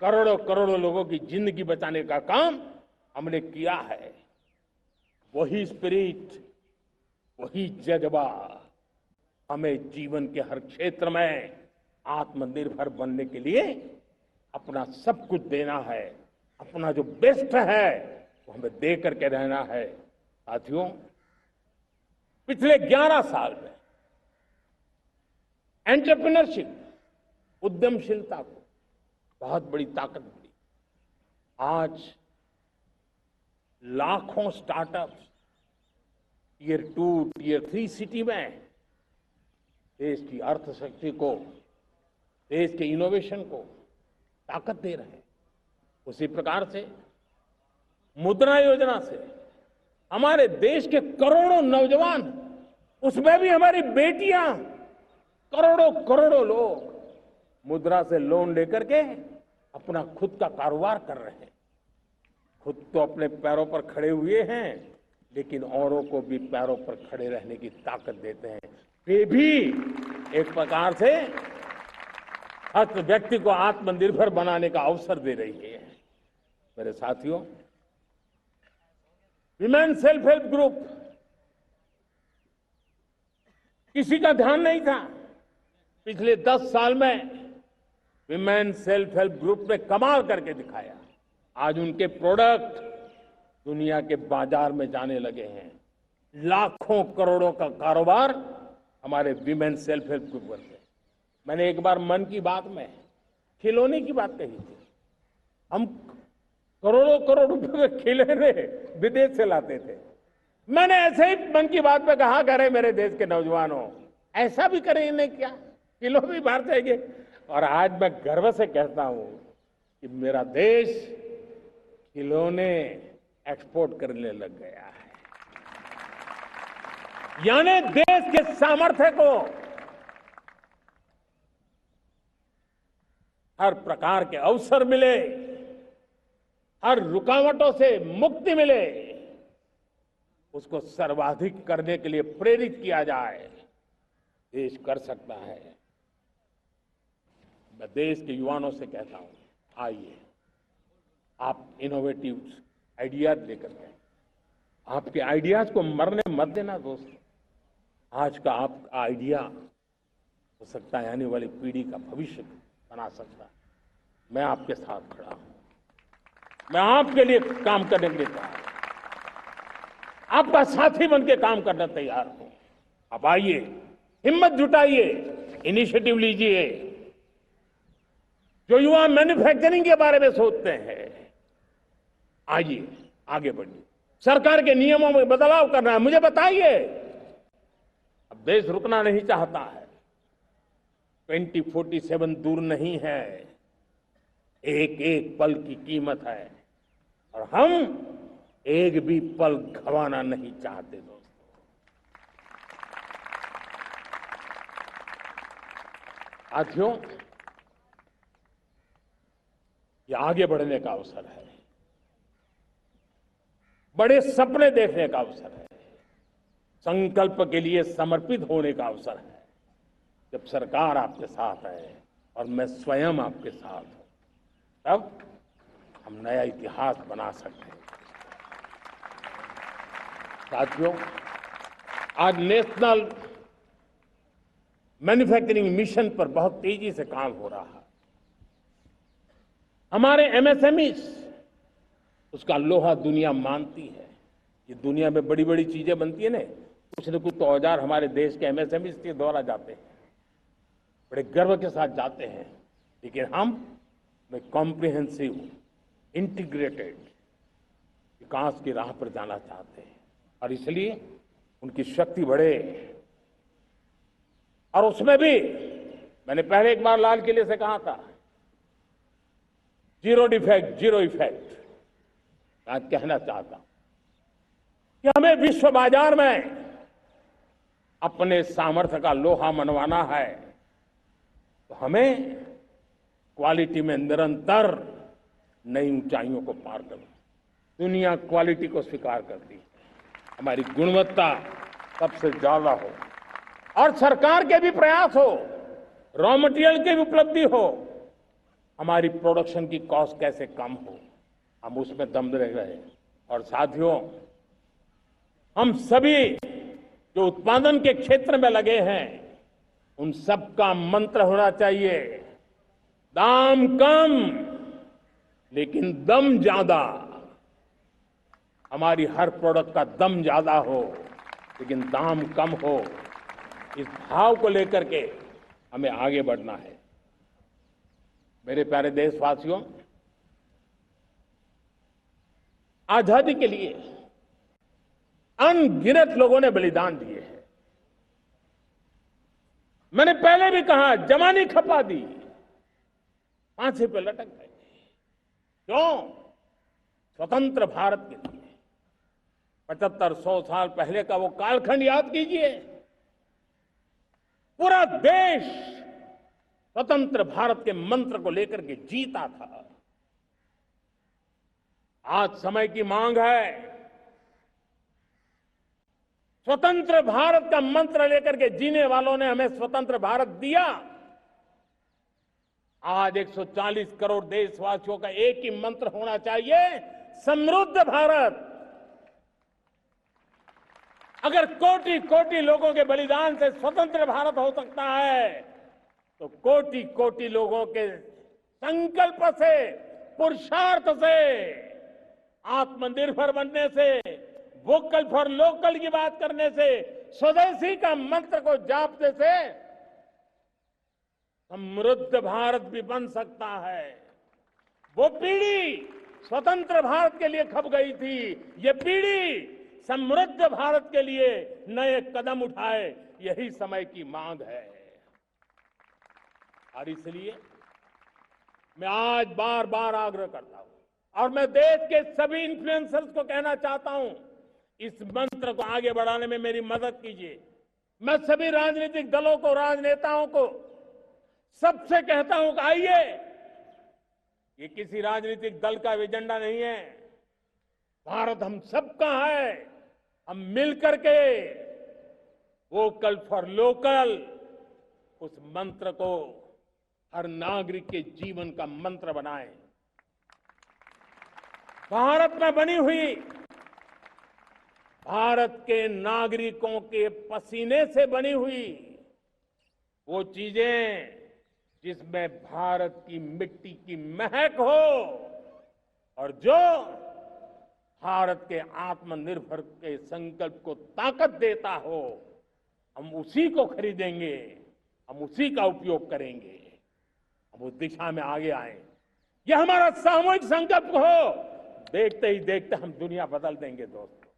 करोड़ों करोड़ों लोगों की जिंदगी बचाने का काम हमने किया है। वही स्पिरिट, वही जज्बा हमें जीवन के हर क्षेत्र में आत्मनिर्भर बनने के लिए अपना सब कुछ देना है। अपना जो बेस्ट है वो हमें दे करके रहना है। साथियों, पिछले 11 साल में एंटरप्रेन्योरशिप, उद्यमशीलता को बहुत बड़ी ताकत मिली। आज लाखों स्टार्टअप्स टियर 2, टियर 3 सिटी में देश की अर्थशक्ति को, देश के इनोवेशन को ताकत दे रहे हैं। उसी प्रकार से मुद्रा योजना से हमारे देश के करोड़ों नौजवान, उसमें भी हमारी बेटियां, करोड़ों करोड़ों लोग मुद्रा से लोन लेकर के अपना खुद का कारोबार कर रहे हैं। खुद तो अपने पैरों पर खड़े हुए हैं, लेकिन औरों को भी पैरों पर खड़े रहने की ताकत देते हैं। वे भी एक प्रकार से हर व्यक्ति को आत्मनिर्भर बनाने का अवसर दे रही है। मेरे साथियों, विमेन सेल्फ हेल्प ग्रुप, किसी का ध्यान नहीं था। पिछले 10 साल में विमेन सेल्फ हेल्प ग्रुप ने कमाल करके दिखाया। आज उनके प्रोडक्ट दुनिया के बाजार में जाने लगे हैं। लाखों करोड़ों का कारोबार हमारे विमेन सेल्फ हेल्प ग्रुप करते हैं। मैंने एक बार मन की बात में खिलौने की बात कही थी। हम करोड़ों करोड़ रुपए के खिलौने विदेश से लाते थे। मैंने ऐसे ही मन की बात में कहा, करे मेरे देश के नौजवानों, ऐसा भी करें इन्हें क्या, किलो भी बाहर जाएंगे। और आज मैं गर्व से कहता हूं कि मेरा देश खिलौने एक्सपोर्ट करने लग गया है। यानी देश के सामर्थ्य को हर प्रकार के अवसर मिले, हर रुकावटों से मुक्ति मिले, उसको सर्वाधिक करने के लिए प्रेरित किया जाए। देश कर सकता है। मैं देश के युवाओं से कहता हूं, आइए आप इनोवेटिव आइडियाज लेकर के, आपके आइडियाज को मरने मत देना दोस्तों। आज का आपका आइडिया हो सकता है आने वाली पीढ़ी का भविष्य बना सकता है। मैं आपके साथ खड़ा हूं, मैं आपके लिए काम करने के लिए तैयार हूं, आपका साथी बन के काम करना तैयार हूं। आप आइए, हिम्मत जुटाइए, इनिशिएटिव लीजिए। जो युवा मैन्युफैक्चरिंग के बारे में सोचते हैं, आइए आगे बढ़िए। सरकार के नियमों में बदलाव करना है, मुझे बताइए। अब देश रुकना नहीं चाहता है। 2047 दूर नहीं है। एक एक पल की कीमत है और हम एक भी पल गंवाना नहीं चाहते दोस्तों। साथियों, ये आगे बढ़ने का अवसर है, बड़े सपने देखने का अवसर है, संकल्प के लिए समर्पित होने का अवसर है। जब सरकार आपके साथ है और मैं स्वयं आपके साथ हूं, तब हम नया इतिहास बना सकते हैं। साथियों, आज नेशनल मैन्युफैक्चरिंग मिशन पर बहुत तेजी से काम हो रहा है। हमारे एमएसएमईज, उसका लोहा दुनिया मानती है। ये दुनिया में बड़ी बड़ी चीजें बनती है ना, कुछ न कुछ तो औजार हमारे देश के एमएसएमईज के द्वारा जाते हैं, बड़े गर्व के साथ जाते हैं। लेकिन हम कॉम्प्रिहेंसिव, इंटीग्रेटेड विकास की राह पर जाना चाहते हैं और इसलिए उनकी शक्ति बढ़े। और उसमें भी मैंने पहले एक बार लाल किले से कहा था, जीरो डिफेक्ट जीरो इफेक्ट। आज कहना चाहता हूं कि हमें विश्व बाजार में अपने सामर्थ्य का लोहा मनवाना है, तो हमें क्वालिटी में निरंतर नई ऊंचाइयों को पार करना। दुनिया क्वालिटी को स्वीकार करती है, हमारी गुणवत्ता सबसे ज्यादा हो और सरकार के भी प्रयास हो, रॉ मटेरियल की भी उपलब्धि हो, हमारी प्रोडक्शन की कॉस्ट कैसे कम हो, हम उसमें दम रह रहे। और साथियों, हम सभी जो उत्पादन के क्षेत्र में लगे हैं, उन सबका मंत्र होना चाहिए, दाम कम लेकिन दम ज्यादा। हमारी हर प्रोडक्ट का दम ज्यादा हो लेकिन दाम कम हो, इस भाव को लेकर के हमें आगे बढ़ना है। मेरे प्यारे देशवासियों, आजादी के लिए अनगिनत लोगों ने बलिदान दिए हैं। मैंने पहले भी कहा, जवानी खपा दी, फांसी पे लटक गए। क्यों? स्वतंत्र भारत के लिए। 75-100 साल पहले का वो कालखंड याद कीजिए। पूरा देश स्वतंत्र भारत के मंत्र को लेकर के जीता था। आज समय की मांग है, स्वतंत्र भारत का मंत्र लेकर के जीने वालों ने हमें स्वतंत्र भारत दिया। आज 140 करोड़ देशवासियों का एक ही मंत्र होना चाहिए, समृद्ध भारत। अगर कोटि कोटि लोगों के बलिदान से स्वतंत्र भारत हो सकता है, तो कोटि कोटि लोगों के संकल्प से, पुरुषार्थ से, आत्मनिर्भर बनने से, वोकल फॉर लोकल की बात करने से, स्वदेशी का मंत्र को जापने से समृद्ध भारत भी बन सकता है। वो पीढ़ी स्वतंत्र भारत के लिए खप गई थी, ये पीढ़ी समृद्ध भारत के लिए नए कदम उठाए, यही समय की मांग है। और इसलिए मैं आज बार बार आग्रह करता हूं, और मैं देश के सभी इन्फ्लुएंसर्स को कहना चाहता हूं, इस मंत्र को आगे बढ़ाने में मेरी मदद कीजिए। मैं सभी राजनीतिक दलों को, राजनेताओं को, सबसे कहता हूं कि आइए, ये किसी राजनीतिक दल का एजेंडा नहीं है, भारत हम सबका है। हम मिलकर के वोकल फॉर लोकल, उस मंत्र को हर नागरिक के जीवन का मंत्र बनाएं। भारत में बनी हुई, भारत के नागरिकों के पसीने से बनी हुई वो चीजें जिसमें भारत की मिट्टी की महक हो और जो भारत के आत्मनिर्भर के संकल्प को ताकत देता हो, हम उसी को खरीदेंगे, हम उसी का उपयोग करेंगे। हम उस दिशा में आगे आए, यह हमारा सामूहिक संकल्प हो। देखते ही देखते हम दुनिया बदल देंगे। दोस्तों,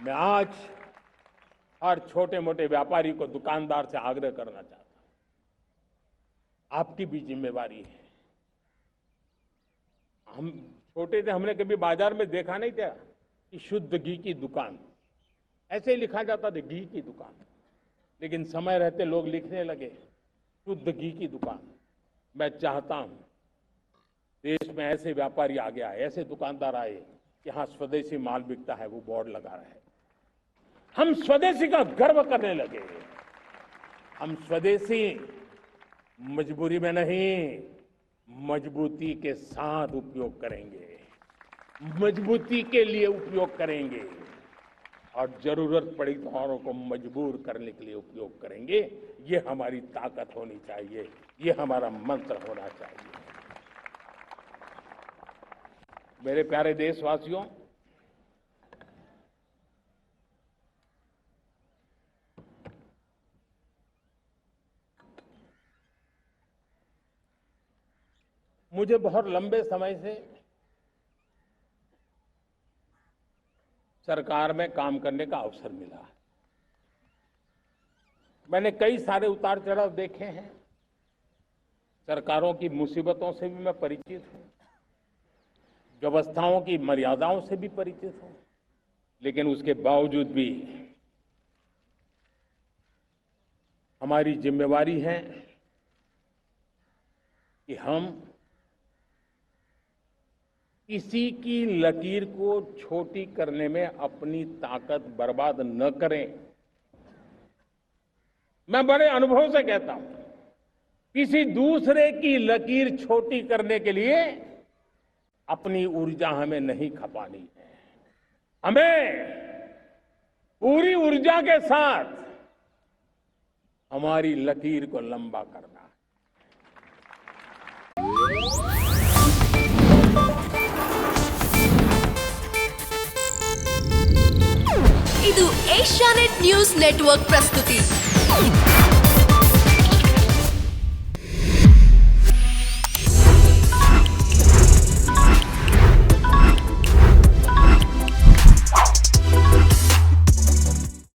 मैं आज हर छोटे मोटे व्यापारी को, दुकानदार से आग्रह करना चाहता हूं, आपकी भी जिम्मेवारी है। हम छोटे थे, हमने कभी बाजार में देखा नहीं था कि शुद्ध घी की दुकान, ऐसे ही लिखा जाता था घी की दुकान। लेकिन समय रहते लोग लिखने लगे शुद्ध घी की दुकान। मैं चाहता हूं देश में ऐसे व्यापारी आगे आए, ऐसे दुकानदार आए कि हाँ, स्वदेशी माल बिकता है, वो बोर्ड लगा रहे। हम स्वदेशी का गर्व करने लगे। हम स्वदेशी मजबूरी में नहीं, मजबूती के साथ उपयोग करेंगे, मजबूती के लिए उपयोग करेंगे, और जरूरत पड़ी तो औरों को मजबूर करने के लिए उपयोग करेंगे। ये हमारी ताकत होनी चाहिए, ये हमारा मंत्र होना चाहिए। मेरे प्यारे देशवासियों, मुझे बहुत लंबे समय से सरकार में काम करने का अवसर मिला है। मैंने कई सारे उतार चढ़ाव देखे हैं, सरकारों की मुसीबतों से भी मैं परिचित हूं, व्यवस्थाओं की मर्यादाओं से भी परिचित हूं, लेकिन उसके बावजूद भी हमारी जिम्मेवारी है कि हम किसी की लकीर को छोटी करने में अपनी ताकत बर्बाद न करें। मैं बड़े अनुभव से कहता हूं, किसी दूसरे की लकीर छोटी करने के लिए अपनी ऊर्जा हमें नहीं खपानी है। हमें पूरी ऊर्जा के साथ हमारी लकीर को लंबा करना है। ಇದು ಏಷ್ಯಾನೆಟ್ ನ್ಯೂಸ್ ನೆಟ್ವರ್ಕ್ ಪ್ರಸ್ತುತಿ.